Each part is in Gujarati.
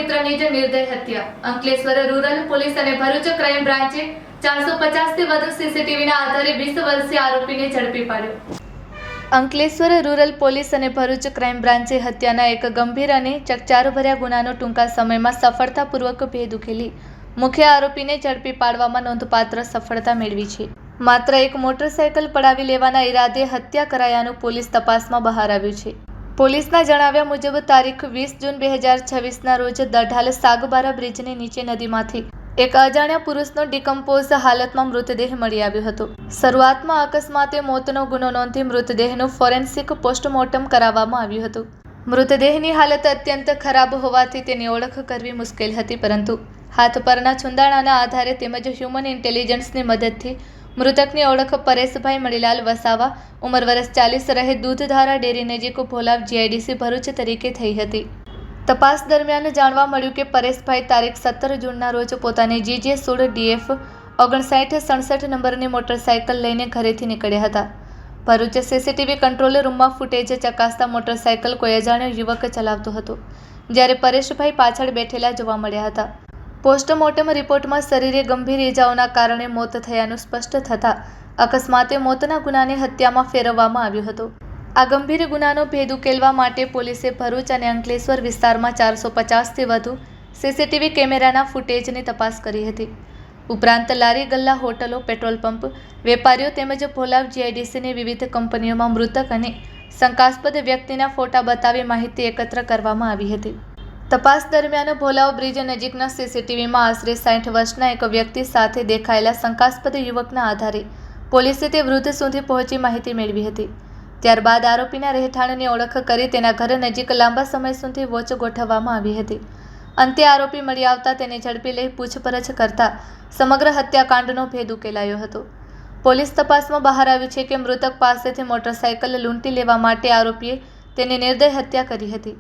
મિત્રની જ નિર્દય હત્યા. અંકલેશ્વર રૂરલ પોલીસ અને ભરૂચ ક્રાઇમ બ્રાન્ચે 450 થી વધુ સીસીટીવીના આધારે 20 વર્ષીય આરોપીને ઝડપી પાડ્યો. અંકલેશ્વર રૂરલ પોલીસ અને ભરૂચ ક્રાઇમ બ્રાન્ચે હત્યાના એક ગંભીર અને ચકચારભર્યા ગુનાનો ટૂંકા સમયમાં સફળતાપૂર્વક ભેદ ઉકેલી મુખ્ય આરોપીને ઝડપી પાડવામાં નોંધપાત્ર સફળતા મેળવી છે. માત્ર એક મોટરસાયકલ પડાવી લેવાના ઈરાદે હત્યા કરાયાનું પોલીસ તપાસમાં બહાર આવ્યું છે. પોલીસના જણાવ્યા મુજબ તારીખ 20 જૂન 2026ના રોજ દઢાલ સાગબારા બ્રિજની નીચે નદીમાંથી એક અજાણ્યા પુરુષનો ડિકમ્પોઝ હાલતમાં મૃતદેહ મળી આવ્યો હતો. શરૂઆતમાં અકસ્માતે મોતનો ગુનો નોંધી મૃતદેહનું ફોરેન્સિક પોસ્ટમોર્ટમ કરાવવામાં આવ્યું હતું. મૃતદેહની હાલત અત્યંત ખરાબ હોવાથી તેની ઓળખ કરવી મુશ્કેલ હતી, પરંતુ હાથ પરના છુંદાણાના આધારે તેમજ હ્યુમન ઇન્ટેલિજન્સની મદદથી મૃતકની ઓળખ પરેશભાઈ મણીલાલ વસાવા, ઉંમર વર્ષ 40, રહે દૂધધારા ડેરી નજીક ભોલાવ GIDC ભરૂચ તરીકે થઈ હતી. તપાસ દરમિયાન જાણવા મળ્યું કે પરેશભાઈ તારીખ 17 જૂનના રોજ પોતાની GJ16 DF 5967 નંબરની મોટરસાયકલ લઈને ઘરેથી નીકળ્યા હતા. ભરૂચ CCTV કંટ્રોલ રૂમમાં ફૂટેજ ચકાસતા મોટરસાયકલ કોઈ અજાણ્યો યુવક ચલાવતો હતો, જ્યારે પરેશભાઈ પાછળ બેઠેલા જોવા મળ્યા હતા. પોસ્ટમોર્ટમ રિપોર્ટમાં શરીરે ગંભીર ઇજાઓના કારણે મોત થયાનું સ્પષ્ટ થતાં અકસ્માતે મોતના ગુનાને હત્યામાં ફેરવવામાં આવ્યો હતો. આ ગંભીર ગુનાનો ભેદ ઉકેલવા માટે પોલીસે ભરૂચ અને અંકલેશ્વર વિસ્તારમાં 450થી વધુ CCTV કેમેરાના ફૂટેજની તપાસ કરી હતી. ઉપરાંત લારી ગલ્લા, હોટલો, પેટ્રોલ પંપ, વેપારીઓ તેમજ ભોલાવ GIDCની વિવિધ કંપનીઓમાં મૃતક અને શંકાસ્પદ વ્યક્તિના ફોટા બતાવી માહિતી એકત્ર કરવામાં આવી હતી. તપાસ દરમિયાન ભોલાવ બ્રિજ નજીકના CCTVમાં આશરે 60 વર્ષના એક વ્યક્તિ સાથે દેખાયેલા શંકાસ્પદ યુવકના આધારે પોલીસે તે વૃદ્ધ સુધી પહોંચી માહિતી મેળવી હતી. ત્યારબાદ આરોપીના રહેઠાણની ઓળખ કરી તેના ઘર નજીક લાંબા સમય સુધી વોચ ગોઠવવામાં આવી હતી. અંતે આરોપી મળી આવતા તેને ઝડપી લઈ પૂછપરછ કરતા સમગ્ર હત્યાકાંડનો ભેદ ઉકેલાયો હતો. પોલીસ તપાસમાં બહાર આવ્યું છે કે મૃતક પાસેથી મોટરસાયકલ લૂંટી લેવા માટે આરોપીએ તેની નિર્દય હત્યા કરી હતી.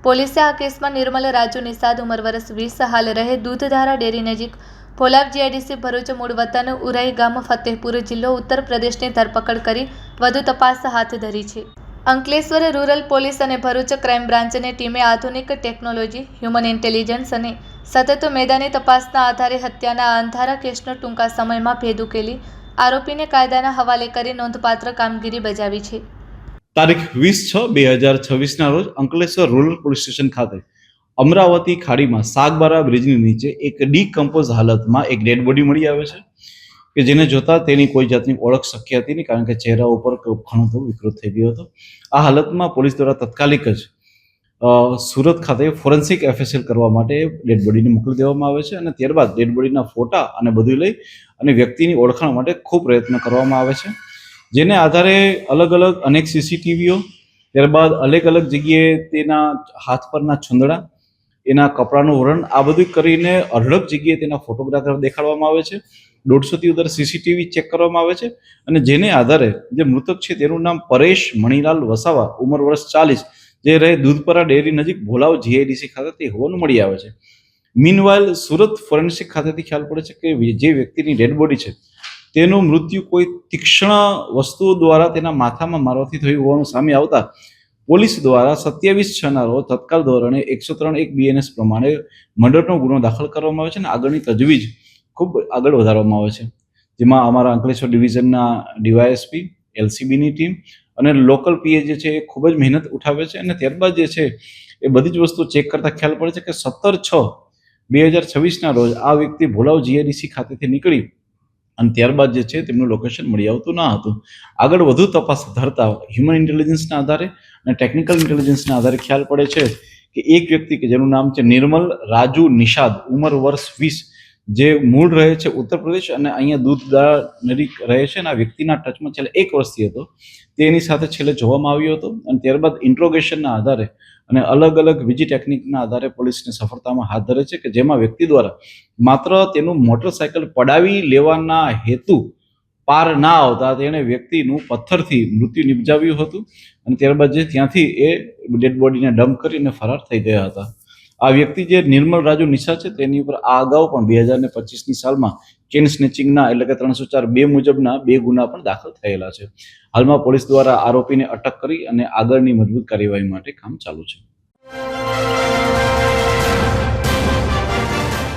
પોલીસે આ કેસમાં નિર્મલ રાજુ નિષાદ, ઉંમર વર્ષ 20, હાલ રહે દૂધધારા ડેરી નજીક ભોલાવ GIDC ભરૂચ, મૂળ વતન ઉરાઈ ગામ, ફતેહપુર જિલ્લો, ઉત્તર પ્રદેશની ધરપકડ કરી વધુ તપાસ હાથ ધરી છે. અંકલેશ્વર રૂરલ પોલીસ અને ભરૂચ ક્રાઇમ બ્રાન્ચની ટીમે આધુનિક ટેકનોલોજી, હ્યુમન ઇન્ટેલિજન્સ અને સતત મેદાની તપાસના આધારે હત્યાના આ અંધારા કેસનો ટૂંકા સમયમાં ભેદ ઉકેલી આરોપીને કાયદાના હવાલે કરી નોંધપાત્ર કામગીરી બજાવી છે. તારીખ 20/6/2026ના રોજ અંકલેશ્વર રૂરલ પોલીસ સ્ટેશન ખાતે અમરાવતી ખાડીમાં સાગબારા બ્રિજની નીચે એક ડીકમ્પોઝ હાલતમાં એક ડેડ બોડી મળી આવે છે કે જેને જોતા તેની કોઈ જાતની ઓળખ શક્ય હતી નહીં, કારણ કે ચહેરા ઉપર ઘણો તો વિકૃત થઈ ગયો હતો. આ હાલતમાં પોલીસ દ્વારા તાત્કાલિક જ સુરત ખાતે ફોરેન્સિક FSL કરવા માટે ડેડ બોડીને મોકલી દેવામાં આવે છે અને ત્યારબાદ ડેડ બોડીના ફોટા અને બધું લઈ અને વ્યક્તિની ઓળખાણ માટે ખૂબ પ્રયત્ન કરવામાં આવે છે. જેને આધારે અલગ અલગ અનેક CCTVઓ, ત્યારબાદ અલગ અલગ જગ્યાએ તેના હાથ પરના છુંદડા, એના કપડાનું વરણ, આ બધું કરીને અઢળક જગ્યાએ તેના ફોટોગ્રાફર દેખાડવામાં આવે છે. 150થી વધારે CCTV ચેક કરવામાં આવે છે અને જેને આધારે જે મૃતક છે તેનું નામ પરેશ મણીલાલ વસાવા, ઉંમર વર્ષ 40, જે રહે દૂધપરા ડેરી નજીક ભોલાવ GIDC ખાતે તે હોવાનું મળી આવે છે. મીનવાઇલ સુરત ફોરેન્સિક ખાતેથી ખ્યાલ પડે છે કે જે વ્યક્તિની ડેડ બોડી છે તેનું મૃત્યુ કોઈ તીક્ષ્ણ વસ્તુઓ દ્વારા તેના માથામાં મારવાથી થયું હોવાનું સામે આવતા પોલીસ દ્વારા 27/6ના રોજ તત્કાલ ધોરણે 103(1) BNS પ્રમાણે મર્ડરનો ગુનો દાખલ કરવામાં આવે છે અને આગળની તજવીજ ખૂબ આગળ વધારવામાં આવે છે. જેમાં અમારા અંકલેશ્વર ડિવિઝનના DYSP, LCBની ટીમ અને લોકલ PA જે છે એ ખૂબ જ મહેનત ઉઠાવે છે અને ત્યારબાદ જે છે એ બધી જ વસ્તુ ચેક કરતા ખ્યાલ પડે છે કે 17/6/2026ના રોજ આ વ્યક્તિ ભોલાવ GIDC ખાતેથી નીકળી અને ત્યારબાદ જે છે તેમનું લોકેશન મળી આવતું ન હતું. આગળ વધુ તપાસ ધરતા હ્યુમન ઇન્ટેલિજન્સના આધારે અને ટેકનિકલ ઇન્ટેલિજન્સના આધારે ખ્યાલ પડે છે કે એક વ્યક્તિ કે જેનું નામ છે નિર્મલ રાજુ નિષાદ, ઉંમર વર્ષ 20, જે મૂળ રહે છે ઉત્તર પ્રદેશ અને અહીંયા દૂધધારા નજીક રહે છે અને આ વ્યક્તિના ટચમાં છેલ્લે 1 વર્ષથી હતો. તેની સાથે છેલ્લે જોવામાં આવ્યો હતો અને ત્યારબાદ ઇન્ટ્રોગેશનના આધારે અને અલગ અલગ બીજી ટેકનિકના આધારે પોલીસને સફળતામાં હાથ ધરે છે કે જેમાં વ્યક્તિ દ્વારા માત્ર તેનું મોટરસાયકલ પડાવી લેવાના હેતુ પાર ના આવતા તેણે વ્યક્તિનું પથ્થરથી મૃત્યુ નિપજાવ્યું હતું અને ત્યારબાદ જે ત્યાંથી એ ડેડ બોડીને ડમ્પ કરીને ફરાર થઈ ગયા હતા. આ વ્યક્તિ જે નિર્મલ રાજુ નિષાદ છે તેની ઉપર આ અગાઉ પણ 2025ની સાલમાં ચેઇન સ્નેચિંગના એટલે કે 304(2) મુજબના 2 ગુના પણ દાખલ થયેલા છે. હાલમાં પોલીસ દ્વારા આરોપીને અટક કરી અને આગળની મજબૂત કાર્યવાહી માટે કામ ચાલુ છે.